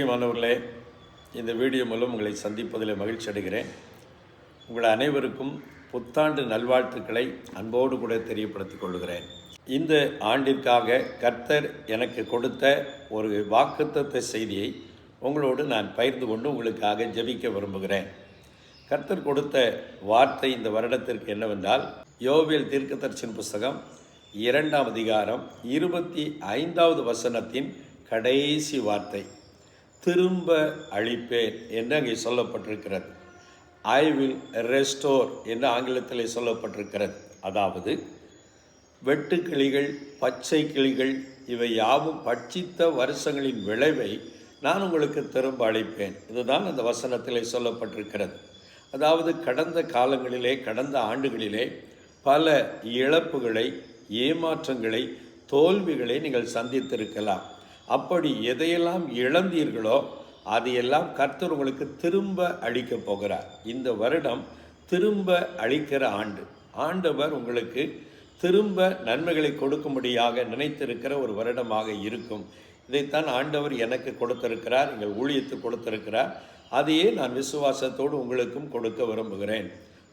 பிரியமானவர்களே, இந்த வீடியோ மூலம் உங்களை சந்திப்பதில் மகிழ்ச்சி அடைகிறேன். உங்கள் அனைவருக்கும் புத்தாண்டு நல்வாழ்த்துக்களை அன்போடு கூட தெரியப்படுத்திக் கொள்கிறேன். இந்த ஆண்டிற்காக கர்த்தர் எனக்கு கொடுத்த ஒரு வாக்குத்தத்த செய்தியை உங்களோடு நான் பகிர்ந்து கொண்டு உங்களுக்காக ஜெபிக்க விரும்புகிறேன். கர்த்தர் கொடுத்த வார்த்தை இந்த வருடத்திற்கு என்னவென்றால், யோவேல் தீர்க்கதரிசன புஸ்தகம் 2ஆம் அதிகாரம் 25வது வசனத்தின் கடைசி வார்த்தை, திரும்ப அழிப்பேன் என்று அங்கே சொல்லப்பட்டிருக்கிறது. ஐ வில் ரெஸ்டோர் என்று ஆங்கிலத்தில் சொல்லப்பட்டிருக்கிறது. அதாவது வெட்டுக்கிளிகள், பச்சை கிளிகள் இவை யாவும் பட்சித்த வருஷங்களின் விளைவை நான் உங்களுக்கு திரும்ப அளிப்பேன். இதுதான் அந்த வசனத்திலே சொல்லப்பட்டிருக்கிறது. அதாவது கடந்த காலங்களிலே, கடந்த ஆண்டுகளிலே பல இழப்புகளை, ஏமாற்றங்களை, தோல்விகளை நீங்கள் சந்தித்திருக்கலாம். அப்படி எதையெல்லாம் இழந்தீர்களோ அதையெல்லாம் கர்த்தர் உங்களுக்கு திரும்ப அளிக்கப் போகிறார். இந்த வருடம் திரும்ப அளிக்கிற ஆண்டு. ஆண்டவர் உங்களுக்கு திரும்ப நன்மைகளை கொடுக்கும்படியாக நினைத்திருக்கிற ஒரு வருடமாக இருக்கும். இதைத்தான் ஆண்டவர் எனக்கு கொடுத்திருக்கிறார், எங்கள் ஊழியத்துக்கு கொடுத்திருக்கிறார். அதையே நான் விசுவாசத்தோடு உங்களுக்கும் கொடுக்க விரும்புகிறேன்.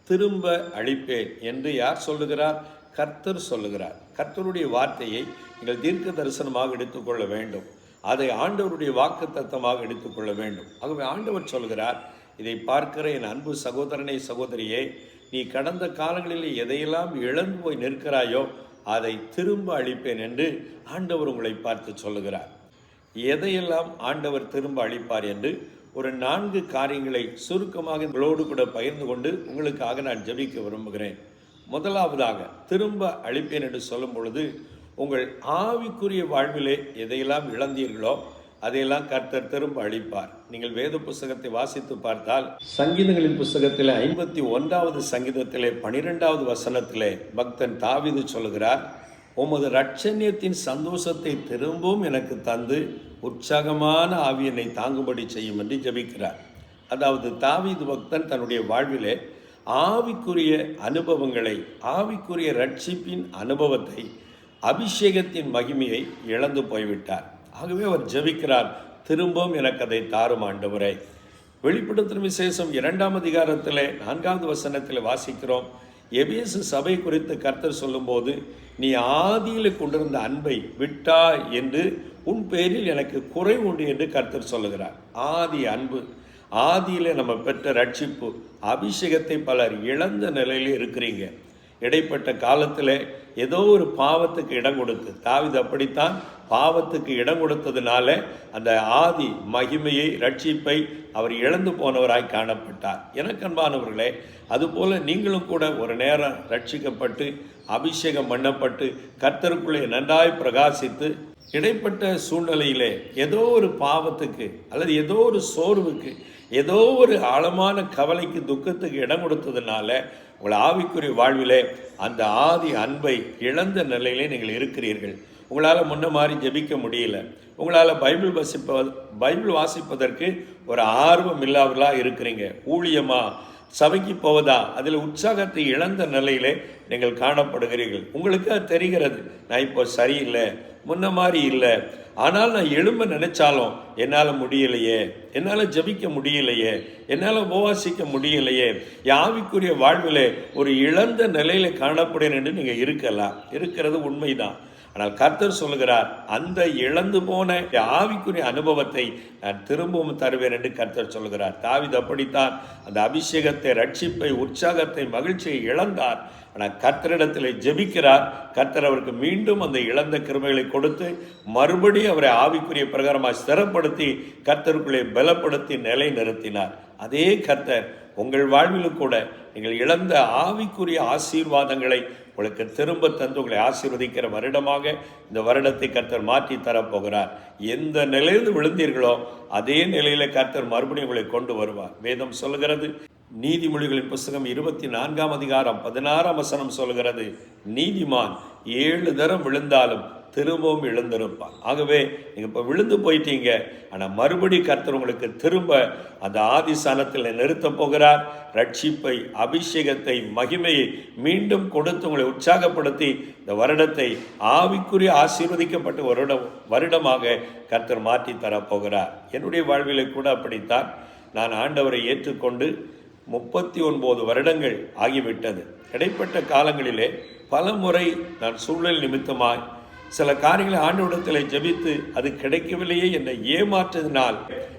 திரும்ப அளிப்பேன் என்று யார் சொல்லுகிறார்? கர்த்தர் சொல்லுகிறார். கர்த்தருடைய வார்த்தையை நீங்கள் தீர்க்க தரிசனமாக எடுத்துக்கொள்ள வேண்டும். அதை ஆண்டவருடைய வாக்கு தத்தமாக எடுத்துக்கொள்ள வேண்டும். ஆகவே ஆண்டவர் சொல்கிறார், இதை பார்க்கிற என் அன்பு சகோதரனே, சகோதரியே, நீ கடந்த காலங்களில் எதையெல்லாம் இழந்து போய் நிற்கிறாயோ அதை திரும்ப அளிப்பேன் என்று ஆண்டவர் உங்களை பார்த்து சொல்லுகிறார். எதையெல்லாம் ஆண்டவர் திரும்ப அளிப்பார் என்று ஒரு 4 காரியங்களை சுருக்கமாக உங்களோடு கூட பகிர்ந்து கொண்டு உங்களுக்காக நான் ஜெபிக்க விரும்புகிறேன். முதலாவதாக, திரும்ப அளிப்பேன் என்று சொல்லும் பொழுது, உங்கள் ஆவிக்குரிய வாழ்விலே எதையெல்லாம் இழந்தீர்களோ அதையெல்லாம் கர்த்தர் திரும்ப அளிப்பார். நீங்கள் வேத புஸ்தகத்தை வாசித்து பார்த்தால், சங்கீதங்களின் புஸ்தகத்திலே 51வது சங்கீதத்திலே 12வது வசனத்திலே பக்தன் தாவீது சொல்கிறார், உமது இரட்சணியத்தின் சந்தோஷத்தை திரும்பவும் எனக்கு தந்து உற்சாகமான ஆவி என்னை தாங்கும்படி செய்யும் என்று ஜெபிக்கிறார். அதாவது தாவீது பக்தன் தன்னுடைய வாழ்விலே ஆவிக்குரிய அனுபவங்களை, ஆவிக்குரிய ரட்சிப்பின் அனுபவத்தை, அபிஷேகத்தின் மகிமையை இழந்து போய்விட்டார். ஆகவே அவர் ஜெபிக்கிறார், திரும்பவும் எனக்கு அதை தாரும் ஆண்டவரே. வெளிப்படுத்தும் விசேஷம் 2ஆம் அதிகாரத்தில் 4வது வசனத்தில் வாசிக்கிறோம், எபேசு சபை குறித்து கர்த்தர் சொல்லும்போது, நீ ஆதியில் கொண்டிருந்த அன்பை விட்டாய் என்று உன் பேரில் எனக்கு குறை உண்டு என்று கர்த்தர் சொல்லுகிறார். ஆதி அன்பு, ஆதியில் நம்ம பெற்ற ரட்சிப்பு, அபிஷேகத்தை பலர் இழந்த நிலையில் இருக்கிறீங்க. இடைப்பட்ட காலத்தில் ஏதோ ஒரு பாவத்துக்கு இடம் கொடுத்து, தாவீது அப்படித்தான் பாவத்துக்கு இடம் கொடுத்ததுனால அந்த ஆதி மகிமையை, ரட்சிப்பை அவர் இழந்து போனவராய் காணப்பட்டார். எனக்கு அன்பானவர்களே, அதுபோல நீங்களும் கூட ஒரு நேரம் ரட்சிக்கப்பட்டு அபிஷேகம் பண்ணப்பட்டு கர்த்தருக்குள்ளே நன்றாய் பிரகாசித்து இடைப்பட்ட சூழ்நிலையிலே ஏதோ ஒரு பாவத்துக்கு அல்லது ஏதோ ஒரு சோர்வுக்கு, ஏதோ ஒரு ஆழமான கவலைக்கு, துக்கத்துக்கு இடம் கொடுத்ததுனால உங்கள் ஆவிக்குரிய வாழ்விலே அந்த ஆதி அன்பை இழந்த நிலையிலே நீங்கள் இருக்கிறீர்கள். உங்களால் முன்ன மாதிரி ஜெபிக்க முடியல, உங்களால் பைபிள் வாசிப்பதற்கு ஒரு ஆர்வம் இல்லாதவர்களாக இருக்கிறீங்க. ஊழியமா, சபைக்கு போவதா, அதில் உற்சாகத்தை இழந்த நிலையிலே நீங்கள் காணப்படுகிறீர்கள். உங்களுக்கு அது தெரிகிறது, நான் இப்போ சரியில்லை, முன்ன மாதிரி இல்லை, ஆனால் நான் எழும்ப நினைச்சாலும் என்னால் முடியலையே, என்னால் ஜெபிக்க முடியலையே, என்னால் உபவாசிக்க முடியலையே, ஆவிக்குரிய வாழ்விலே ஒரு இழந்த நிலையில் காணப்படுறேன் என்று நீங்கள் இருக்கிறது உண்மைதான். ஆனால் கர்த்தர் சொல்லுகிறார், அந்த இழந்து போன ஆவிக்குரிய அனுபவத்தை நான் திரும்பவும் தருவேன் என்று கர்த்தர் சொல்லுகிறார். தாவீது அப்படித்தான் அந்த அபிஷேகத்தை, ரட்சிப்பை, உற்சாகத்தை, மகிழ்ச்சியை இழந்தார். ஆனால் கர்த்தரிடத்தில் ஜெபிக்கிறார். கர்த்தர் அவருக்கு மீண்டும் அந்த இழந்த கிருபைகளை கொடுத்து மறுபடியும் அவரை ஆவிக்குரிய பிரகாரமாக ஸ்திரப்படுத்தி கர்த்தருக்குள்ளே பலப்படுத்தி நிலை நிறுத்தினார். அதே கர்த்தர் உங்கள் வாழ்விலும் கூட நீங்கள் இழந்த ஆவிக்குரிய ஆசீர்வாதங்களை உங்களுக்கு திரும்ப தந்து உங்களை ஆசீர்வதிக்கிற வருடமாக இந்த வருடத்தை கர்த்தர் மாற்றி தரப்போகிறார். எந்த நிலையில் விழுந்தீர்களோ அதே நிலையில் கர்த்தர் மறுபடியும் உங்களை கொண்டு வருவார். வேதம் சொல்லுகிறது, நீதிமொழிகளின் புஸ்தகம் 24ஆம் அதிகாரம் 16ஆம் வசனம் சொல்கிறது, நீதிமான் 7 தரம் விழுந்தாலும் திரும்பவும் எழுந்திருப்பான். ஆகவே நீங்கள் இப்போ விழுந்து போயிட்டீங்க, ஆனால் மறுபடி கர்த்தர் உங்களுக்கு திரும்ப அந்த ஆதிஸ்தானத்தில் நிறுத்தப் போகிறார். ரட்சிப்பை, அபிஷேகத்தை, மகிமையை மீண்டும் கொடுத்து உங்களை உற்சாகப்படுத்தி இந்த வருடத்தை ஆவிக்குரிய ஆசீர்வதிக்கப்பட்ட வருடமாக கர்த்தர் மாற்றி தரப்போகிறார். என்னுடைய வாழ்விலே கூட அப்படித்தான். நான் ஆண்டவரை ஏற்றுக்கொண்டு 39 வருடங்கள் ஆகிவிட்டது. இடைப்பட்ட காலங்களிலே பல முறை நான் சூழல் நிமித்தமாய் சில காரியங்களை ஆண்டவரிடத்தில் ஜெபித்து அது கிடைக்கவில்லையே என்னை ஏமாற்றதினால்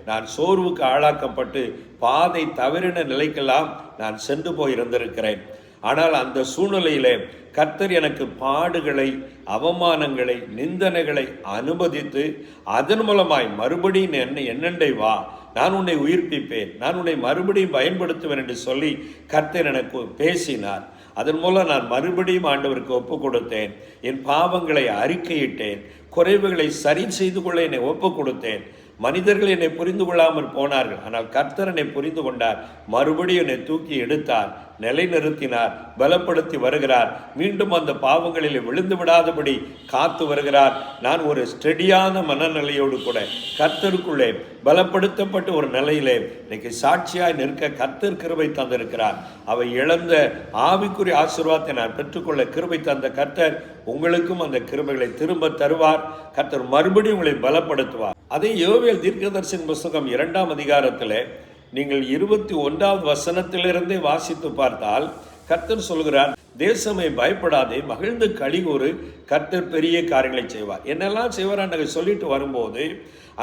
நான் சோர்வுக்கு ஆளாக்கப்பட்டு பாதை தவறின நிலைக்கெல்லாம் நான் சென்று போயிருந்திருக்கிறேன். ஆனால் அந்த சூழ்நிலையிலே கர்த்தர் எனக்கு பாடுகளை, அவமானங்களை, நிந்தனைகளை அனுமதித்து அதன் மூலமாய் மறுபடியும் என்னண்டை வா, நான் உன்னை உயிர்ப்பிப்பேன், நான் உன்னை மறுபடியும் பயன்படுத்துவேன் என்று சொல்லி கர்த்தர் எனக்கு பேசினார். அதன் மூலம் நான் மறுபடியும் ஆண்டவருக்கு ஒப்பு கொடுத்தேன். என் பாவங்களை அறிக்கையிட்டேன். குறைவுகளை சரி செய்து கொள்ள என்னை ஒப்பு கொடுத்தேன். மனிதர்கள் என்னை புரிந்து கொள்ளாமல் போனார்கள், ஆனால் கர்த்தர் என்னை புரிந்து கொண்டார். மறுபடியும் என்னை தூக்கி எடுத்தார், நிலைநிறுத்தினார், பலப்படுத்தி வருகிறார். மீண்டும் அந்த பாவங்களில் விழுந்து விடாதபடி காத்து வருகிறார். நான் ஒரு ஸ்டெடியான மனநிலையோடு கூட கர்த்தருக்குள்ளே பலப்படுத்தப்பட்ட ஒரு நிலையிலே இன்னைக்கு சாட்சியாய் நிற்க கர்த்தர் கிருபை தந்திருக்கிறார். அவை இழந்த ஆவிக்குரிய ஆசீர்வாதத்தை நான் பெற்றுக்கொள்ள கிருபை தந்த கர்த்தர் உங்களுக்கும் அந்த கிருபைகளை திரும்ப தருவார். கர்த்தர் மறுபடியும் உங்களை பலப்படுத்துவார். அதே யோவேல் தீர்க்கதரிசியின் புஸ்தகம் 2ஆம் அதிகாரத்தில் நீங்கள் 21வது வசனத்திலிருந்தே வாசித்து பார்த்தால் கர்த்தர் சொல்கிறார், தேசமே பயப்படாதே, மகிழ்ந்து களிகூறு, கர்த்தர் பெரிய காரியங்களை செய்வார். என்னெல்லாம் செய்வார் சொல்லிட்டு வரும்போது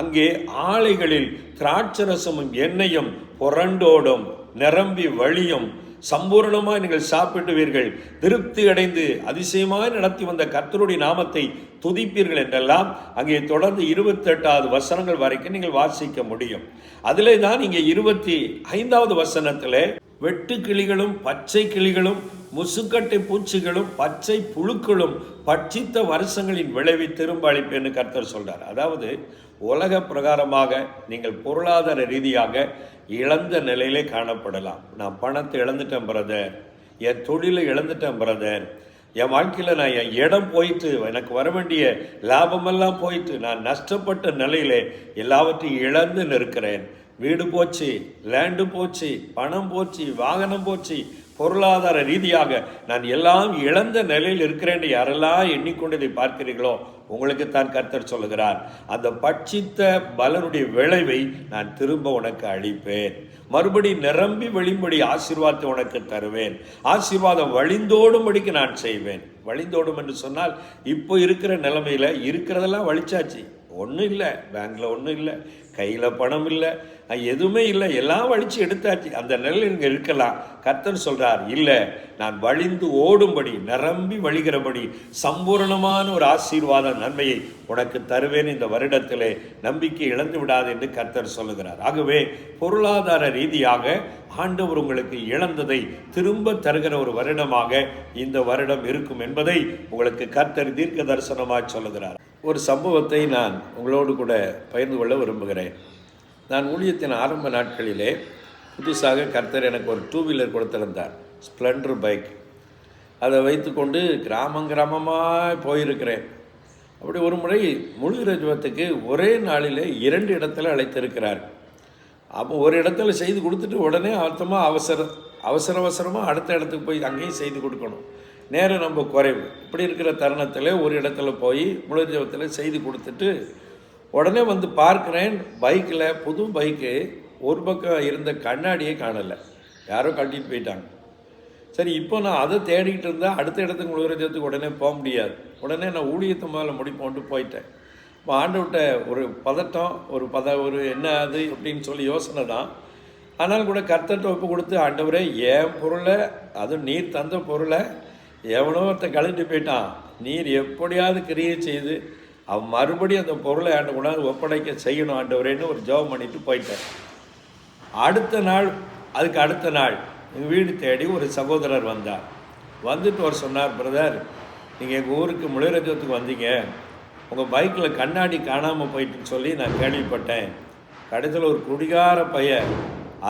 அங்கே ஆலைகளில் திராட்சரசமும் எண்ணெயும் புரண்டோடும் நிரம்பி வழியும் சம்பூர்ணமாய் நீங்கள் சாப்பிடுவீர்கள், திருப்தி அடைந்து அதிசயமாய் நடத்தி வந்த கர்த்தருடைய நாமத்தை துதிப்பீர்கள் என்றெல்லாம் அங்கே தொடர்ந்து 28வது வசனங்கள் வரைக்கும் நீங்கள் வாசிக்க முடியும். அதிலே தான் இங்கே 25வது வசனத்தில் வெட்டு கிளிகளும் பச்சை கிளிகளும் முசுக்கட்டை பூச்சிகளும் பச்சை புழுக்களும் பட்சித்த வருஷங்களின் விளைவை திரும்ப அளிப்பேன்னு கர்த்தர் சொல்றார். அதாவது உலக பிரகாரமாக நீங்கள் பொருளாதார ரீதியாக இழந்த நிலையிலே காணப்படலாம். நான் பணத்தை இழந்துட்டேன் பிரதர், என் தொழிலை இழந்துட்டேன் பிரதர், என் வாழ்க்கையில் நான் என் இடம் போயிட்டு, எனக்கு வர வேண்டிய லாபமெல்லாம் போயிட்டு, நான் நஷ்டப்பட்ட நிலையிலே எல்லாவற்றையும் இழந்து நிற்கிறேன். வீடு போச்சு, லேண்டு போச்சு, பணம் போச்சு, வாகனம் போச்சு, பொருளாதார ரீதியாக நான் எல்லாம் இழந்த நிலையில் இருக்கிறேன் யாரெல்லாம் எண்ணிக்கொண்டதை பார்க்கிறீர்களோ உங்களுக்கு தான் கர்த்தர் சொல்லுகிறார், அந்த பட்சித்த பலனுடைய விளைவை நான் திரும்ப உனக்கு அளிப்பேன், மறுபடி நிரம்பி வெளிம்படி ஆசீர்வாதத்தை உனக்கு தருவேன், ஆசீர்வாதம் வழிந்தோடும்படிக்கு நான் செய்வேன். வழிந்தோடும் என்று சொன்னால் இப்போ இருக்கிற நிலைமையில இருக்கிறதெல்லாம் வழிச்சாச்சு, ஒன்றும் இல்லை, பேங்க்ல ஒன்றும் இல்லை, கையில் பணம் இல்லை, எதுவுமே இல்லை, எல்லாம் வலிச்சு எடுத்தாச்சு, அந்த நிலையில் இங்கே இருக்கலாம். கர்த்தர் சொல்றார், இல்லை, நான் வழிந்து ஓடும்படி நிரம்பி வழிகிறபடி சம்பூர்ணமான ஒரு ஆசீர்வாத நன்மையை உனக்கு தருவேன், இந்த வருடத்திலே நம்பிக்கை இழந்து விடாது என்று கர்த்தர் சொல்லுகிறார். ஆகவே பொருளாதார ரீதியாக ஆண்டவர் உங்களுக்கு இழந்ததை திரும்ப தருகிற ஒரு வருடமாக இந்த வருடம் இருக்கும் என்பதை உங்களுக்கு கர்த்தர் தீர்க்க தரிசனமாக சொல்லுகிறார். ஒரு சம்பவத்தை நான் உங்களோடு கூட பகிர்ந்து கொள்ள விரும்புகிறேன். நான் ஊழியத்தின் ஆரம்ப நாட்களிலே புதுசாக கர்த்தர் எனக்கு ஒரு 2 வீலர் கொடுத்திருந்தார், ஸ்ப்ளெண்டர் பைக். அதை வைத்துக்கொண்டு கிராமமாக போயிருக்கிறேன். அப்படி ஒரு முறை முழு இரஜபத்துக்கு ஒரே நாளிலே 2 இடத்துல அழைத்திருக்கிறார். அப்போ ஒரு இடத்துல செய்து கொடுத்துட்டு உடனே அவசரமாக அடுத்த இடத்துக்கு போய் அங்கேயும் செய்து கொடுக்கணும், நேரம் நம்ம குறைவு. இப்படி இருக்கிற தருணத்தில் ஒரு இடத்துல போய் முழு இரஜபத்தில் செய்து கொடுத்துட்டு உடனே வந்து பார்க்குறேன், பைக்கில் புது பைக்கு ஒரு பக்கம் இருந்த கண்ணாடியே காணலை, யாரோ கட்டிட்டு போயிட்டாங்க. சரி, இப்போ நான் அதை தேடிக்கிட்டு இருந்தால் அடுத்த இடத்துக்கு முழுகிறதுக்கு உடனே போக முடியாது. உடனே நான் ஊழியத்து மேலே முடிப்போன்ட்டு போயிட்டேன். இப்போ ஆண்டவர்கிட்ட ஒரு பதட்டம், ஒரு என்ன அது அப்படின்னு சொல்லி யோசனை தான். ஆனால் கூட கர்த்தர்கிட்ட ஒப்பு கொடுத்து, ஆண்டவரே என் பொருளை, அதுவும் நீர் தந்த பொருளை எவனோ ஒருத்தன் கழட்டி போயிட்டான், நீர் எப்படியாவது கிரியை செய்து அவன் மறுபடியும் அந்த பொருளை ஆண்டு கொண்டாந்து ஒப்படைக்க செய்யணும் ஆண்டவரேன்னு ஒரு ஜெபம் பண்ணிட்டு போயிட்டேன். அதுக்கு அடுத்த நாள் எங்கள் வீடு தேடி ஒரு சகோதரர் வந்தார். வந்துட்டு ஒரு சொன்னார், பிரதர், நீங்கள் எங்கள் ஊருக்கு முழுரஜத்துக்கு வந்தீங்க, உங்கள் பைக்கில் கண்ணாடி காணாமல் போயிட்டுன்னு சொல்லி நான் கேள்விப்பட்டேன். கடைசியில் ஒரு குடிகார பையன்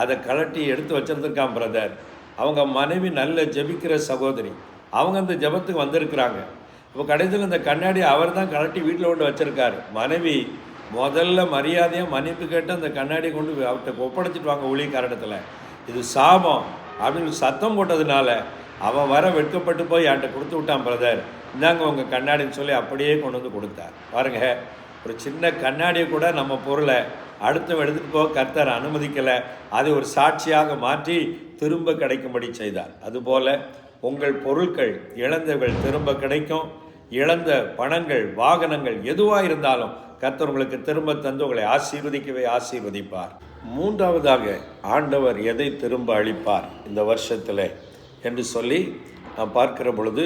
அதை கலட்டி எடுத்து வச்சுருந்துருக்கான் பிரதர். அவங்க மனைவி நல்ல ஜெபிக்கிற சகோதரி, அவங்க அந்த ஜெபத்துக்கு வந்திருக்கிறாங்க. இப்போ கடைசியில் இந்த கண்ணாடி அவர் தான் கழட்டி வீட்டில் கொண்டு வச்சுருக்காரு. மனைவி முதல்ல மரியாதையாக மன்னிப்பு கேட்டு அந்த கண்ணாடியை கொண்டு அவர்கிட்ட ஒப்படைச்சிட்டு வாங்க ஊழியக்காரஇடத்துல, இது சாபம் அப்படின்னு சத்தம் போட்டதுனால அவன் வர வெட்கப்பட்டு போய் என்கிட்ட கொடுத்து விட்டான், பிரதர் இந்தாங்க உங்கள் கண்ணாடின்னு சொல்லி அப்படியே கொண்டு வந்து கொடுத்தார். பாருங்க, ஒரு சின்ன கண்ணாடியை கூட நம்ம பொருளை அடுத்த எடுத்துகிட்டு போக கர்த்தர் அனுமதிக்கலை, அதை ஒரு சாட்சியாக மாற்றி திரும்ப கிடைக்கும்படி செய்தார். அதுபோல் உங்கள் பொருட்கள் இழந்தவர்கள் திரும்ப கிடைக்கும். இழந்த பணங்கள், வாகனங்கள் எதுவாக இருந்தாலும் கர்த்தர் உங்களுக்கு திரும்ப தந்து உங்களை ஆசீர்வதிக்கவே ஆசீர்வதிப்பார். மூன்றாவதாக, ஆண்டவர் எதை திரும்ப அளிப்பார் இந்த வருஷத்தில் என்று சொல்லி நான் பார்க்கிற பொழுது,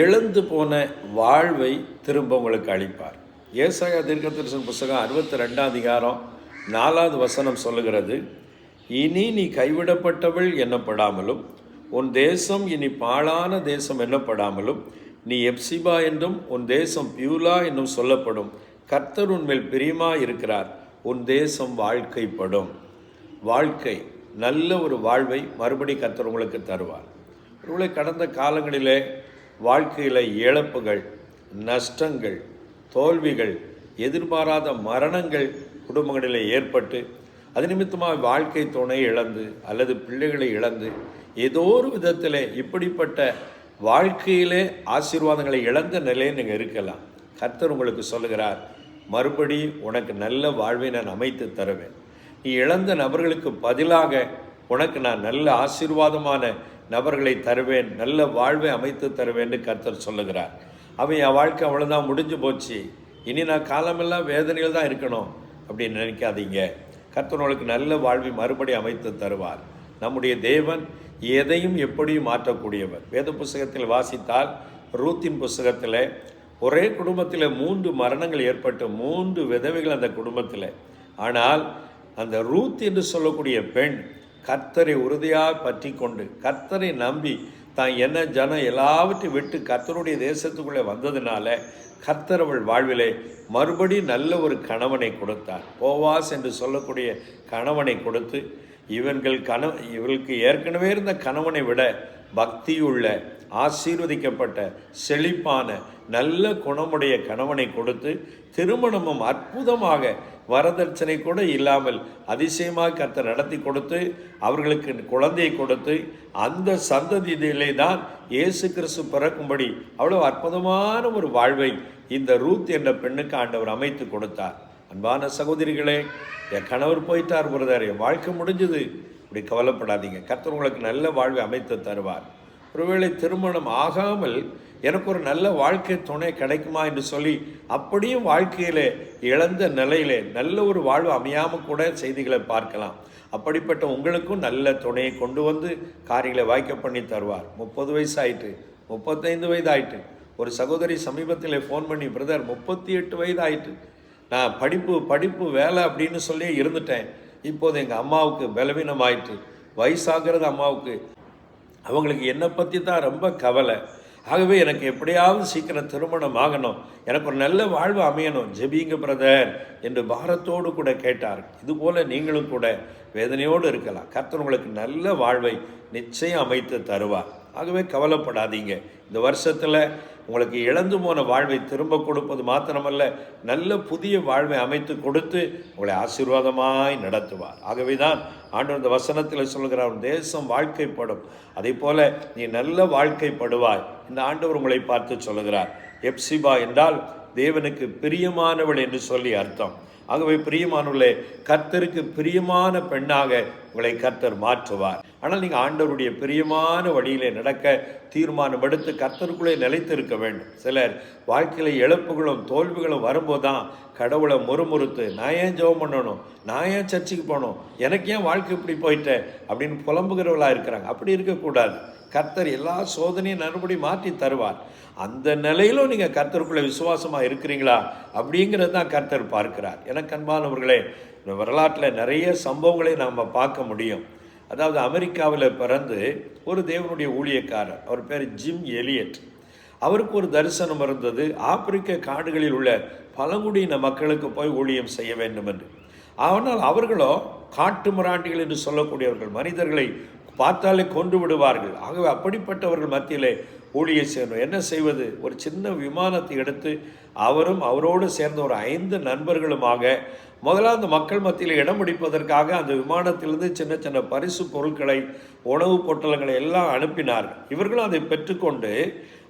இழந்து போன வாழ்வை திரும்ப உங்களுக்கு அளிப்பார். ஏசாயா தீர்க்கதரிசன புத்தகம் 62ஆம் அதிகாரம் 4வது வசனம் சொல்லுகிறது, இனி நீ கைவிடப்பட்டவள் எண்ணப்படாமலும் உன் தேசம் இனி பாழான தேசம் எண்ணப்படாமலும் நீ எப்சிபா என்றும் உன் தேசம் பியூலா என்னும் சொல்லப்படும். கர்த்தர் உன்மேல் பிரியமாக இருக்கிறார், உன் தேசம் வாழ்க்கைப்படும். வாழ்க்கை, நல்ல ஒரு வாழ்வை மறுபடி கர்த்தர் உங்களுக்கு தருவார். ஒருவேளை கடந்த காலங்களிலே வாழ்க்கையில் இழப்புகள், நஷ்டங்கள், தோல்விகள், எதிர்பாராத மரணங்கள் குடும்பங்களிலே ஏற்பட்டு அது நிமித்தமாக வாழ்க்கை துணை இழந்து அல்லது பிள்ளைகளை இழந்து ஏதோ ஒரு விதத்தில் இப்படிப்பட்ட வாழ்க்கையிலே ஆசீர்வாதங்களை இழந்த நிலையை நீங்கள் இருக்கலாம். கர்த்தர் உங்களுக்கு சொல்லுகிறார், மறுபடி உனக்கு நல்ல வாழ்வை நான் அமைத்து தருவேன். நீ இழந்த நபர்களுக்கு பதிலாக உனக்கு நான் நல்ல ஆசீர்வாதமான நபர்களை தருவேன், நல்ல வாழ்வை அமைத்து தருவேன்னு கர்த்தர் சொல்லுகிறார். அவன் என் வாழ்க்கை அவ்வளோதான், முடிஞ்சு போச்சு, இனி நான் காலமெல்லாம் வேதனையில் தான் இருக்கணும் அப்படின்னு நினைக்காதீங்க. கர்த்தர் உங்களுக்கு நல்ல வாழ்வை மறுபடி அமைத்து தருவார். நம்முடைய தேவன் எதையும் எப்படியும் மாற்றக்கூடியவர். வேத புஸ்தகத்தில் வாசித்தால், ரூத்தின் புஸ்தகத்தில் ஒரே குடும்பத்தில் 3 மரணங்கள் ஏற்பட்டு 3 விதவைகள் அந்த குடும்பத்தில். ஆனால் அந்த ரூத் என்று சொல்லக்கூடிய பெண் கர்த்தரை உறுதியாக பற்றி கொண்டு கர்த்தரை நம்பி தான் என்ன ஜனம் எல்லாவற்றையும் விட்டு கர்த்தருடைய தேசத்துக்குள்ளே வந்ததுனால கர்த்தர் அவள் வாழ்விலே மறுபடி நல்ல ஒரு கணவனை கொடுத்தார். போவாஸ் என்று சொல்லக்கூடிய கணவனை கொடுத்து இவளுக்கு ஏற்கனவே இருந்த கணவனை விட பக்தியுள்ள, ஆசீர்வதிக்கப்பட்ட, செழிப்பான, நல்ல குணமுடைய கணவனை கொடுத்து திருமணமும் அற்புதமாக வரதட்சணை கூட இல்லாமல் அதிசயமாக கர்த்தர் நடத்தி கொடுத்து அவர்களுக்கு குழந்தையை கொடுத்து அந்த சந்ததியிலே தான் இயேசு கிறிஸ்து பிறக்கும்படி அவ்வளோ அற்புதமான ஒரு வாழ்வை இந்த ரூத் என்ற பெண்ணுக்கு ஆண்டவர் அமைத்து கொடுத்தார். அன்பான சகோதரிகளே, என் கணவர் போயிட்டார் பிரதர், என் வாழ்க்கை முடிஞ்சது, இப்படி கவலைப்படாதீங்க. கர்த்தர் உங்களுக்கு நல்ல வாழ்வை அமைத்து தருவார். ஒருவேளை திருமணம் ஆகாமல் எனக்கு ஒரு நல்ல வாழ்க்கை துணை கிடைக்குமா என்று சொல்லி அப்படியும் வாழ்க்கையிலே இழந்த நிலையிலே நல்ல ஒரு வாழ்வு அமையாமல் கூட செய்திகளை பார்க்கலாம். அப்படிப்பட்ட உங்களுக்கும் நல்ல துணையை கொண்டு வந்து காரியங்களை வாய்க்க பண்ணி தருவார். 30 வயசு ஆயிட்டு, 35 வயது ஆயிட்டு. ஒரு சகோதரி சமீபத்தில் ஃபோன் பண்ணி, பிரதர் 38 வயது ஆயிட்டு, நான் படிப்பு வேலை அப்படின்னு சொல்லி இருந்துட்டேன், இப்போது எங்கள் அம்மாவுக்கு பலவீனம் ஆயிட்டு, வயசாகிறது அம்மாவுக்கு, அவங்களுக்கு என்னை பற்றி தான் ரொம்ப கவலை, ஆகவே எனக்கு எப்படியாவது சீக்கிரம் திருமணம் ஆகணும், எனக்கு ஒரு நல்ல வாழ்வு அமையணும், ஜெபிங்க பிரதர் என்று பாரத்தோடு கூட கேட்டார். இதுபோல் நீங்களும் கூட வேதனையோடு இருக்கலாம். கர்த்தர் உங்களுக்கு நல்ல வாழ்வை நிச்சயம் அமைத்து தருவார். ஆகவே கவலைப்படாதீங்க. இந்த வருஷத்தில் உங்களுக்கு இழந்து போன வாழ்வை திரும்ப கொடுப்பது மாத்திரமல்ல, நல்ல புதிய வாழ்வை அமைத்து கொடுத்து உங்களை ஆசீர்வாதமாய் நடத்துவார். ஆகவே தான் ஆண்டவர் இந்த வசனத்தில் சொல்கிறார், தேசம் வாழ்க்கைப்படும், அதே போல நீ நல்ல வாழ்க்கைப்படுவாய். இந்த ஆண்டவர் உங்களை பார்த்து சொல்லுகிறார். எப்சிபா என்றால் தேவனுக்கு பிரியமானவள் என்று சொல்லி அர்த்தம். ஆகவே பிரியமானவர்களே, கர்த்தருக்கு பிரியமான பெண்ணாக உங்களை கர்த்தர் மாற்றுவார். ஆனால் நீங்கள் ஆண்டவருடைய பிரியமான வழியிலே நடக்க தீர்மானம் எடுத்து கர்த்தருக்குள்ளே நிலைத்திருக்க வேண்டும். சிலர் வாழ்க்கையில் இழப்புகளும் தோல்விகளும் வரும்போது தான் கடவுளை முறுமுறுத்து, நான் ஏன் ஜெபம் பண்ணணும், நான் ஏன் சர்ச்சுக்கு போகணும், எனக்கு ஏன் வாழ்க்கை இப்படி போயிட்டேன் அப்படின்னு புலம்புகிறவர்களாக இருக்கிறாங்க. அப்படி இருக்கக்கூடாது. கர்த்தர் எல்லா சோதனையும் மறுபடி மாற்றி தருவார். அந்த நிலையிலும் நீங்கள் கர்த்தருக்குள்ளே விசுவாசமாக இருக்கிறீங்களா அப்படிங்கிறது தான் கர்த்தர் பார்க்கிறார். எனக்கு அன்பானவர்களே, இந்த வரலாற்றில் நிறைய சம்பவங்களை நாம் பார்க்க முடியும். அதாவது அமெரிக்காவில் பிறந்து ஒரு தேவனுடைய ஊழியக்காரர், அவர் பேர் ஜிம் எலியட். அவருக்கு ஒரு தரிசனம் இருந்தது, ஆப்பிரிக்க காடுகளில் உள்ள பழங்குடியின மக்களுக்கு போய் ஊழியம் செய்ய வேண்டும் என்று. ஆனால் அவர்களோ காட்டு மிராண்டிகள் என்று சொல்லக்கூடியவர்கள், மனிதர்களை பார்த்தாலே கொண்டு விடுவார்கள். ஆகவே அப்படிப்பட்டவர்கள் மத்தியிலே ஊழியம் செய்யணும். என்ன செய்வது? ஒரு சின்ன விமானத்தை எடுத்து அவரும் அவரோடு சேர்ந்த ஒரு 5 நண்பர்களுமாக முதலாவது அந்த மக்கள் மத்தியில் இடம் பிடிப்பதற்காக அந்த விமானத்திலிருந்து சின்ன சின்ன பரிசு பொருட்களை, உணவுப் பொட்டலங்களை எல்லாம் அனுப்பினார்கள். இவர்களும் அதை பெற்றுக்கொண்டு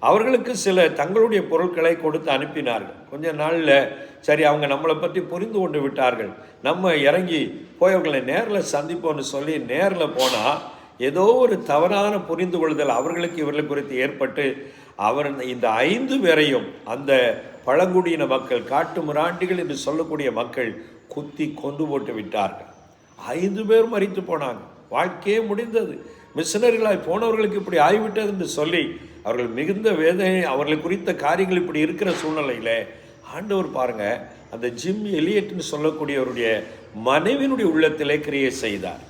அவர்களுக்கு சில தங்களுடைய பொருட்களை கொடுத்து அனுப்பினார்கள். கொஞ்ச நாளில் சரி, அவங்க நம்மளை பற்றி புரிந்து கொண்டு விட்டார்கள், நம்ம இறங்கி போய் அவர்களை நேரில் சந்திப்போம்னு சொல்லி நேரில் போனால் ஏதோ ஒரு தவறான புரிந்து கொள்ளுதல் அவர்களுக்கு இவர்கள் குறித்து ஏற்பட்டு இந்த 5 பேரையும் அந்த பழங்குடியின மக்கள், காட்டு மிராண்டிகள் என்று சொல்லக்கூடிய மக்கள் குத்தி கொண்டு போட்டு விட்டார்கள். 5 பேர் மரித்து போனாங்க. வாழ்க்கையே முடிந்தது. மிஷனரிகளாய் போனவர்களுக்கு இப்படி ஆகிவிட்டது என்று சொல்லி அவர்கள் மிகுந்த வேதனை, அவர்களை குறித்த காரியங்கள் இப்படி இருக்கிற சூழ்நிலையில் ஆண்டவர் பாருங்க, அந்த ஜிம் எலியட்னு சொல்லக்கூடியவருடைய மனைவியினுடைய உள்ளத்திலே கிரியை செய்தார்.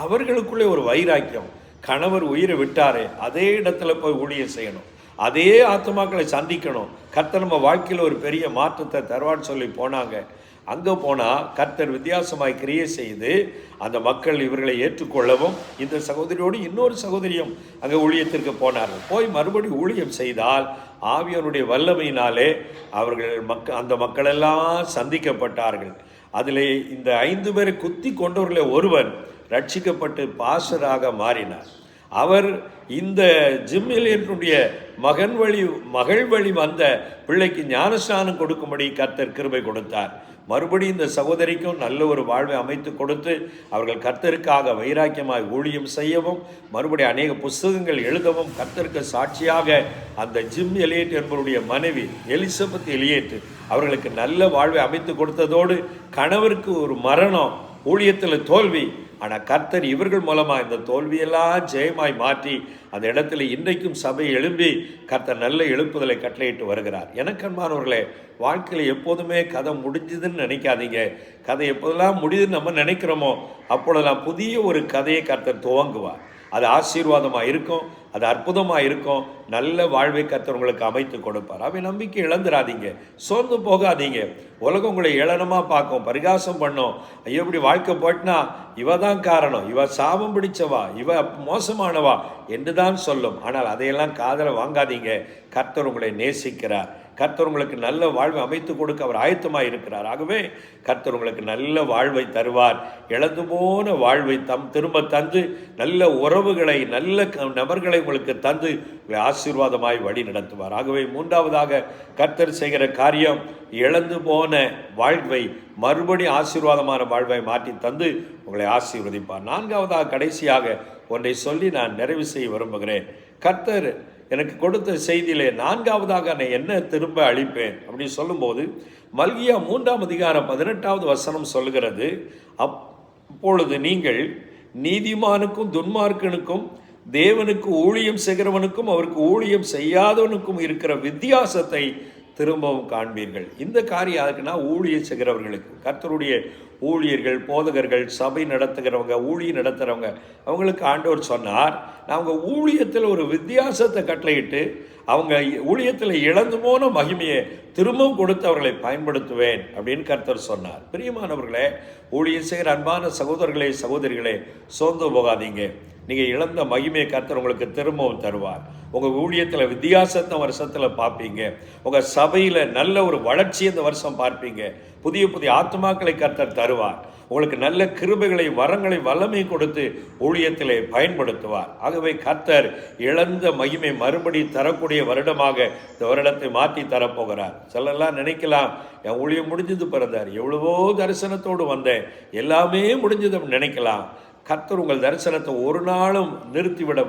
அவர்களுக்குள்ளே ஒரு வைராக்கியம், கணவர் உயிரை விட்டாரே, அதே இடத்துல போய் ஊழியம் செய்யணும், அதே ஆத்மாக்களை சந்திக்கணும், கர்த்தர் நம்ம வாழ்க்கையில் ஒரு பெரிய மாற்றத்தை தருவான்னு சொல்லி போனாங்க. அங்கே போனால் கர்த்தர் வித்தியாசமாய் கிரியை செய்து அந்த மக்கள் இவர்களை ஏற்றுக்கொள்ளவும், இந்த சகோதரியோடு இன்னொரு சகோதரியும் அங்கே ஊழியத்திற்கு போனார்கள். போய் மறுபடி ஊழியம் செய்தால் ஆவியானுடைய வல்லமையினாலே அவர்கள் அந்த மக்களெல்லாம் சந்திக்கப்பட்டார்கள். அதில் இந்த 5 பேரை குத்தி கொண்டவர்களே ஒருவன் ரட்சிக்கப்பட்டு பாஸ்டராக மாறினார். அவர் இந்த ஜிம் எலியட்டுடைய மகள் வழி வந்த பிள்ளைக்கு ஞானஸ்நானம் கொடுக்கும்படி கர்த்தர் கிருபை கொடுத்தார். மறுபடியும் இந்த சகோதரிக்கும் நல்ல ஒரு வாழ்வை அமைத்து கொடுத்து அவர்கள் கர்த்தருக்காக வைராக்கியமாய் ஊழியம் செய்யவும், மறுபடியும் அநேக புஸ்தகங்கள் எழுதவும் கர்த்தருக்கு சாட்சியாக அந்த ஜிம் எலியட் என்பவருடைய மனைவி எலிசபெத் எலியட் அவர்களுக்கு நல்ல வாழ்வை அமைத்து கொடுத்ததோடு, கணவருக்கு ஒரு மரணம், ஊழியத்தில் தோல்வி, ஆனால் கர்த்தர் இவர்கள் மூலமாக இந்த தோல்வியெல்லாம் ஜெயமாய் மாற்றி அந்த இடத்துல இன்றைக்கும் சபை எழும்பி கர்த்தர் நல்ல எழுப்புதலை கட்டளையிட்டு வருகிறார். எனக்கன்பானவர்களே, வாழ்க்கையில் எப்போதுமே கதை முடிஞ்சுதுன்னு நினைக்காதீங்க. கதை எப்போதெல்லாம் முடியுதுன்னு நம்ம நினைக்கிறோமோ அப்பொழுதெல்லாம் புதிய ஒரு கதையை கர்த்தர் துவங்குவார். அது ஆசீர்வாதமாக இருக்கும், அது அற்புதமாக இருக்கும், நல்ல வாழ்வை கர்த்தர் உங்களுக்கு அமைத்து கொடுப்பார். அவை நம்பிக்கை இழந்துடாதீங்க, சோர்ந்து போகாதீங்க. உலகம் உங்களை ஏளனமாக பார்க்கும், பரிகாசம் பண்ணும், ஐயோ இப்படி வாழ்க்கை போயிட்டுனா இவ தான் காரணம், இவ சாபம் பிடிச்சவா, இவ மோசமானவா என்று தான் சொல்லும். ஆனால் அதையெல்லாம் காதலை வாங்காதீங்க. கர்த்தர் உங்களை நேசிக்கிறார். கர்த்தர் உங்களுக்கு நல்ல வாழ்வை அமைத்து கொடுக்க அவர் ஆயத்தமாக இருக்கிறார். ஆகவே கர்த்தர் உங்களுக்கு நல்ல வாழ்வை தருவார். இழந்து போன வாழ்வை திரும்ப தந்து நல்ல உறவுகளை, நல்ல நபர்களை உங்களுக்கு தந்து உங்களை ஆசீர்வாதமாய் வழி நடத்துவார். ஆகவே 3வதாக கர்த்தர் செய்கிற காரியம், இழந்து போன வாழ்வை மறுபடி ஆசீர்வாதமான வாழ்வை மாற்றி தந்து உங்களை ஆசீர்வதிப்பார். 4வதாக கடைசியாக ஒன்றை சொல்லி நான் நிறைவு செய்ய விரும்புகிறேன். கர்த்தர் எனக்கு கொடுத்த செய்தியிலே 4வதாக நான் என்ன திரும்ப அளிப்பேன் அப்படின்னு சொல்லும்போது, மல்கியா 3ஆம் அதிகாரம் 18வது வசனம் சொல்லுகிறது, அப்பொழுது நீங்கள் நீதிமானுக்கும் துன்மார்க்கனுக்கும், தேவனுக்கு ஊழியம் செய்கிறவனுக்கும் அவருக்கு ஊழியம் செய்யாதவனுக்கும் இருக்கிற வித்தியாசத்தை திரும்பவும் காண்பீர்கள். இந்த காரியம் அதுக்குன்னா ஊழியம் செய்கிறவர்களுக்கு, கர்த்தருடைய ஊழியர்கள், போதகர்கள், சபை நடத்துகிறவங்க, ஊழியம் நடத்துகிறவங்க, அவங்களுக்கு ஆண்டவர் சொன்னார், நான் அவங்க ஊழியத்தில் ஒரு வித்தியாசத்தை கட்டளையிட்டு அவங்க ஊழியத்தில் இழந்து போன மகிமையை திரும்பவும் கொடுத்து அவர்களை பயன்படுத்துவேன் அப்படின்னு கர்த்தர் சொன்னார். பிரியமானவர்களே, ஊழியம் செய்கிற அன்பான சகோதரர்களே, சகோதரிகளே, சோர்ந்து போகாதீங்க. நீங்கள் இழந்த மகிமையை கர்த்தர் உங்களுக்கு திரும்பவும் தருவார். உங்கள் ஊழியத்தில் வித்தியாசத்தை வருஷத்தில் பார்ப்பீங்க. உங்கள் சபையில் நல்ல ஒரு வளர்ச்சி இந்த வருஷம் பார்ப்பீங்க. புதிய புதிய ஆத்மாக்களை கர்த்தர் தருவார். உங்களுக்கு நல்ல கிருபைகளை, வரங்களை, வல்லமை கொடுத்து ஊழியத்திலே பயன்படுத்துவார். ஆகவே கர்த்தர் இழந்த மகிமை மறுபடி தரக்கூடிய வருடமாக இந்த வருடத்தை மாற்றி தரப்போகிறார். சிலரெல்லாம் நினைக்கலாம், என் ஊழியம் முடிஞ்சது பிறந்தார், எவ்வளவோ தரிசனத்தோடு வந்தேன், எல்லாமே முடிஞ்சது நினைக்கலாம். கர்த்தர் உங்கள் தரிசனத்தை ஒரு நாளும்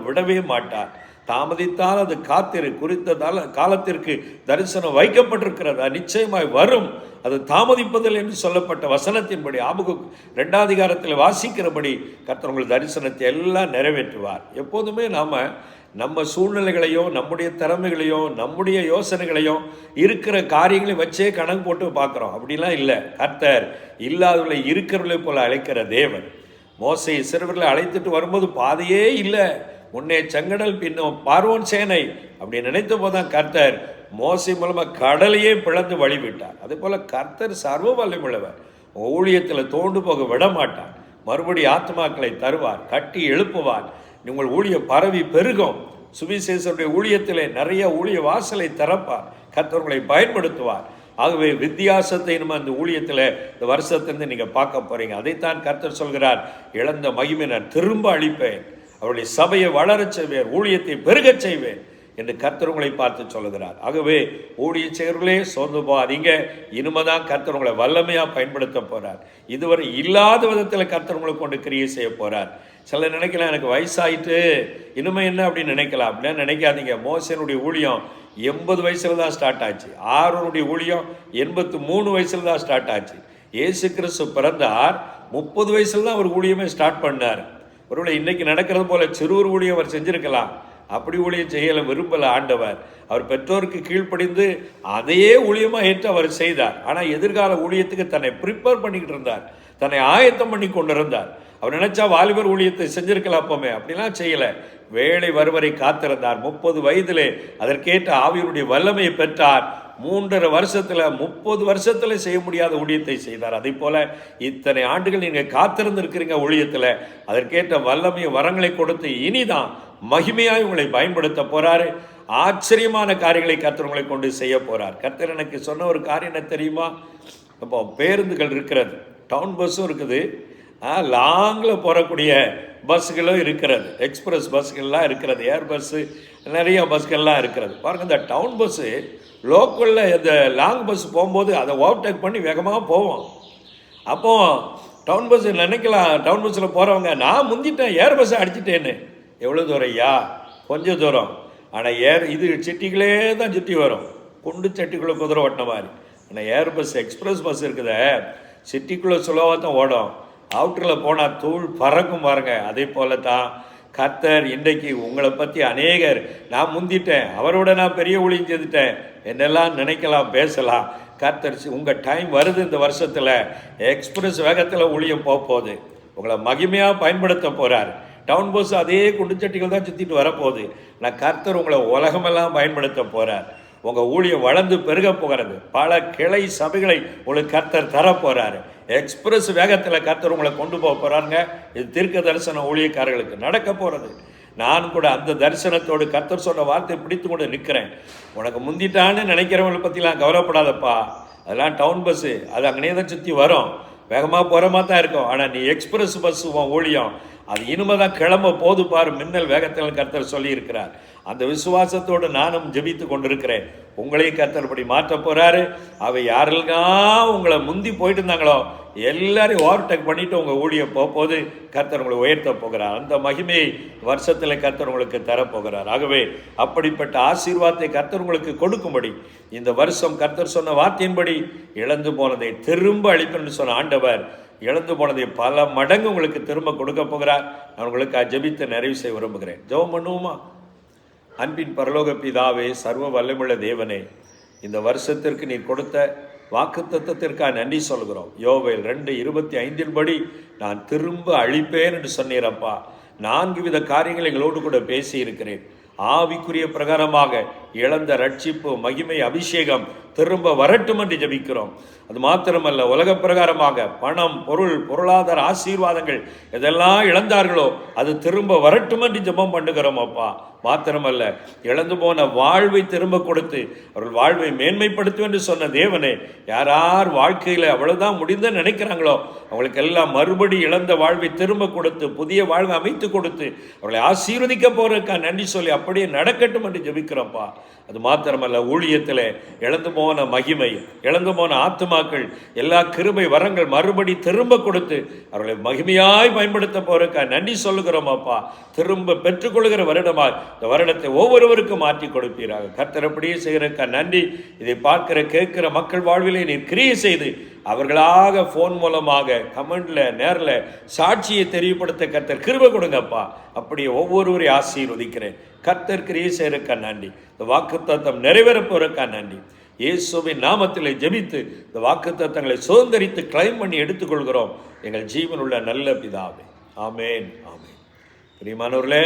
விடவே மாட்டார். தாமதித்தால் அது குறித்த காலத்திற்கு தரிசனம் வைக்கப்பட்டிருக்கிறதா நிச்சயமாய் வரும். அது தாமதிப்பதில் என்று சொல்லப்பட்ட வசனத்தின்படி ஆபகுக் 2ஆம் அதிகாரத்தில் வாசிக்கிறபடி கர்த்தர் உங்கள் தரிசனத்தை எல்லாம் நிறைவேற்றுவார். எப்போதுமே நம்ம சூழ்நிலைகளையோ, நம்முடைய திறமைகளையோ, நம்முடைய யோசனைகளையோ, இருக்கிற காரியங்களை வச்சே கணக்கு போட்டு பார்க்குறோம். அப்படிலாம் இல்லை. கர்த்தர் இல்லாதவர்களை இருக்கிறவர்களை போல அழைக்கிற தேவன். மோசே இஸ்ரவேலை அழைத்துட்டு வரும்போது பாதையே இல்லை, முன்னே செங்கடல், பின்னும் பார்வோன் சேனை, அப்படி நினைத்த போதுதான் கர்த்தர் மோசே மூலமாக கடலையே பிளந்து வழிவிட்டார். அதே போல் கர்த்தர் சர்வ வல்லமையுள்ளவர். ஊழியத்தில் தோண்டு போக விட மாட்டார். மறுபடி ஆத்மாக்களை தருவார், கட்டி எழுப்புவார். உங்கள் ஊழியம் பரவி பெருகும். சுவிசேஷனுடைய ஊழியத்திலே நிறைய ஊழிய வாசலை திறப்பார். கர்த்தர் உங்களை பயன்படுத்துவார். ஆகவே வித்தியாசத்தை நம்ம அந்த ஊழியத்தில் இந்த வருஷத்திலிருந்து நீங்கள் பார்க்க போகிறீங்க. அதைத்தான் கர்த்தர் சொல்கிறார், இழந்த மகிமை நான் திரும்ப அளிப்பேன், அவருடைய சபையை வளரச் செய்வேன், ஊழியத்தை பெருகச் செய்வேன் என்று கர்த்தர் உங்களை பார்த்து சொல்லுகிறார். ஆகவே ஊழிய செயர்களே சோர்ந்து போகாதீங்க. இனிமேதான் கர்த்தர் உங்களை வல்லமையாக பயன்படுத்த போகிறார். இதுவரை இல்லாத விதத்தில் கர்த்தர் உங்களை கொண்டு கிரியை செய்ய போகிறார். சில நினைக்கலாம், எனக்கு வயசாயிட்டு இனிமே என்ன அப்படின்னு நினைக்கலாம். அப்படின்னா நினைக்காதீங்க. மோசனுடைய ஊழியம் 80 வயசுல தான் ஸ்டார்ட் ஆச்சு. ஆரோனுடைய ஊழியம் 83 வயசுல தான் ஸ்டார்ட் ஆச்சு. இயேசு கிறிஸ்து பிறந்தார் 30 வயசுல தான் அவர் ஊழியமே ஸ்டார்ட் பண்ணார். ஒருவேளை இன்னைக்கு நடக்கிறது போல சிறுவர் ஊழியம் அவர் செஞ்சிருக்கலாம். அப்படி ஊழியம் செய்யலை, விரும்பல ஆண்டவர். அவர் பெற்றோருக்கு கீழ்ப்படிந்து அதையே ஊழியமாக ஏற்று அவர் செய்தார். ஆனால் எதிர்கால ஊழியத்துக்கு தன்னை ப்ரிப்பேர் பண்ணிக்கிட்டு இருந்தார், தன்னை ஆயத்தம் பண்ணி கொண்டு இருந்தார். அவர் நினைச்சா வாலிபர் ஊழியத்தை செஞ்சிருக்கலாம், அப்போமே அப்படிலாம் செய்யலை. வேலை வருவரை காத்திருந்தார். 30 வயதிலே அதற்கேற்ற ஆவியருடைய வல்லமையை பெற்றார். 3.5 வருஷத்தில் 30 வருஷத்தில் செய்ய முடியாத ஊழியத்தை செய்தார். அதே போல இத்தனை ஆண்டுகள் நீங்கள் காத்திருந்து இருக்கிறீங்க ஊழியத்தில், அதற்கேற்ற வல்லமையை வரங்களை கொடுத்து இனிதான் மகிமையாய் உங்களை பயன்படுத்த போறாரு. ஆச்சரியமான காரியங்களை கர்த்தர் உங்களை கொண்டு செய்ய போறார். கர்த்தர் எனக்கு சொன்ன ஒரு காரியம் என்ன தெரியுமா? இப்போ பேருந்துகள் இருக்கிறது, டவுன் பஸ்ஸும் இருக்குது, லாங்கில் போகக்கூடிய பஸ்ஸுகளும் இருக்கிறது, எக்ஸ்பிரஸ் பஸ்கள்லாம் இருக்கிறது, ஏர் பஸ்ஸு நிறைய பஸ்கள்லாம் இருக்கிறது. பாருங்கள், இந்த டவுன் பஸ்ஸு லோக்கலில் இந்த லாங் பஸ் போகும்போது அதை ஓவர்டேக் பண்ணி வேகமாக போவோம். அப்போது டவுன் பஸ் நினைக்கலாம், டவுன் பஸ்ஸில் போகிறவங்க நான் முந்திட்டேன், ஏர் பஸ்ஸை அடிச்சிட்டேன்னு. எவ்வளோ தூரம் ஐயா? கொஞ்சம் தூரம். ஆனால் இது சிட்டிகளே தான் சுற்றி வரும், குண்டு சட்டிக்குள்ளே குதிரை ஓட்டின மாதிரி. ஆனால் ஏர் பஸ் எக்ஸ்பிரஸ் பஸ் இருக்குத சிட்டிக்குள்ளே சுலவாக தான் ஓடும், அவுட்டரில் போனால் தூள் பறக்கும் பாருங்க. அதே போல தான் கர்த்தர் இன்றைக்கு உங்களை பற்றி அநேகர் நான் முந்திட்டேன், அவரோட நான் பெரிய ஊழியம் செய்துட்டேன் என்னெல்லாம் நினைக்கலாம், பேசலாம். கர்த்தர் உங்கள் டைம் வருது. இந்த வருஷத்தில் எக்ஸ்பிரஸ் வேகத்தில் ஊழியம் போகுது, உங்களை மகிமையாக பயன்படுத்த போகிறார். டவுன் பஸ் அதே குண்டுச்சட்டிகள் தான் சுற்றிட்டு வரப்போகுது. நான் கர்த்தர் உங்களை உலகமெல்லாம் பயன்படுத்த போகிறார். உங்கள் ஊழியம் வளர்ந்து பெருக போகிறது. பல கிளை சபைகளை உங்களுக்கு கர்த்தர் தரப்போகிறாரு. எக்ஸ்பிரஸ் வேகத்தில் கர்த்தர் உங்களை கொண்டு போக போகிறாருங்க. இது தீர்க்க தரிசன ஊழியக்காரர்களுக்கு நடக்க போகிறது. நான் கூட அந்த தரிசனத்தோடு கர்த்தர் சொன்ன வார்த்தை பிடித்து கொண்டு நிற்கிறேன். உனக்கு முந்திட்டான்னு நினைக்கிறவங்களை பற்றிலாம் கவலைப்படாதப்பா, அதெல்லாம் டவுன் பஸ்ஸு, அது அங்கனே தான் சுற்றி வரும், வேகமாக போகிற மாதிரி தான் இருக்கும். ஆனால் நீ எக்ஸ்பிரஸ் பஸ் உன் ஊழியம் அது இனிமேதான் கிளம்ப போது பாரு, மின்னல் வேகத்தில் கர்த்தர் சொல்லி இருக்கிறார். அந்த விசுவாசத்தோடு நானும் ஜெபித்து கொண்டிருக்கிறேன். உங்களையும் கர்த்தர் படி மாற்ற போறாரு. அவை யாரெல்லாம் உங்களை முந்தி போயிட்டு இருந்தாங்களோ எல்லாரையும் ஓவர்டேக் பண்ணிட்டு உங்க ஊழியம் போகும்போது கர்த்தர் உங்களை உயர்த்த போகிறார். அந்த மகிமையை வருஷத்தில் கர்த்தர் உங்களுக்கு தரப்போகிறார். ஆகவே அப்படிப்பட்ட ஆசீர்வாதத்தை கர்த்தர் உங்களுக்கு கொடுக்கும்படி இந்த வருஷம் கர்த்தர் சொன்ன வார்த்தையின்படி இழந்து போனதை திரும்ப அளிப்பேன்னு சொன்ன ஆண்டவர் இழந்து போனதை பல மடங்கு உங்களுக்கு திரும்ப கொடுக்க போகிறார். நான் உங்களுக்கு ஜெபித்து நிறைவு செய்ய விரும்புகிறேன். ஜெபம் பண்ணுவோமா? அன்பின் பரலோக பிதாவே, சர்வ வல்லமையுள்ள தேவனே, இந்த வருஷத்திற்கு நீர் கொடுத்த வாக்குத்தத்தத்திற்காக நன்றி சொல்கிறோம். யோவேல் 2:25 படி நான் திரும்ப அழிப்பேன் என்று சொன்னீரப்பா. 4 வித காரியங்கள் எங்களோடு கூட பேசி இருக்கிறேன். ஆவிக்குரிய பிரகாரமாக இழந்த ரட்சிப்பு, மகிமை, அபிஷேகம் திரும்ப வரட்டும் என்று ஜெபிக்கிறோம். அது மாத்திரமல்ல, உலக பிரகாரமாக பணம், பொருள், பொருளாதார ஆசீர்வாதங்கள் எதெல்லாம் இழந்தார்களோ அது திரும்ப வரட்டும் என்று ஜெபம் பண்ணுகிறோம் அப்பா. மாத்திரமல்ல, இழந்து போன வாழ்வை திரும்ப கொடுத்து அவர்கள் வாழ்வை மேன்மைப்படுத்தும் என்று சொன்ன தேவனே, யார் வாழ்க்கையில் அவ்வளவுதான் முடிந்த நினைக்கிறாங்களோ அவங்களுக்கு எல்லாம் மறுபடி இழந்த வாழ்வை திரும்ப கொடுத்து புதிய வாழ்வை அமைத்து கொடுத்து அவர்களை ஆசீர்வதிக்க போறதுக்காக நன்றி சொல்லி அப்படியே நடக்கட்டும் என்று ஜெபிக்கிறோம்ப்பா. அது மாத்திரமல்ல, ஊழியத்தில் இழந்து போன மகிமை, இழந்து போன ஆத்துமாக்கள் எல்லா கிருபை வரங்கள் மறுபடி திரும்ப கொடுத்து அவர்களை மகிமையாய் பயன்படுத்த போறதுக்காக நன்றி சொல்லுகிறோம் அப்பா. திரும்ப பெற்றுக்கொள்கிற வருடமாய் இந்த வருடத்தை ஒவ்வொருவருக்கும் மாற்றி கொடுப்பீராக. கர்த்தர் அப்படியே செய்கிறக்க நன்றி. இதை பார்க்கிற கேட்கிற மக்கள் வாழ்விலே நீர் கிரியை செய்து அவர்களாக போன் மூலமாக கமெண்ட்ல நேரில் சாட்சியை தெரியப்படுத்த கர்த்தர் கிருபை கொடுங்கப்பா. அப்படியே ஒவ்வொருவரையும் ஆசீர்வதிக்கிறேன். கர்த்தர் கிரியை செய்கிறக்க நன்றி. இந்த வாக்குத்தத்தம் நிறைவேற போறக்கா நன்றி. இயேசுவின் நாமத்திலே ஜெபித்து இந்த வாக்குத்தத்தங்களை சுதந்திரித்து கிளைம் பண்ணி எடுத்துக்கொள்கிறோம் எங்கள் ஜீவனுள்ள நல்ல பிதாவே. ஆமேன், ஆமேன். பிரியமானவர்களே,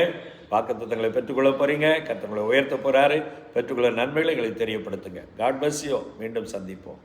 வாக்குத்தத்தங்களை பெற்றுக்கொள்ள போறீங்க. கர்த்தர் உங்களை உயர்த்த போறாரு. பெற்றுக்கொள்ள நன்மைகளை எங்களுக்கு தெரியப்படுத்துங்க. God bless you. மீண்டும் சந்திப்போம்.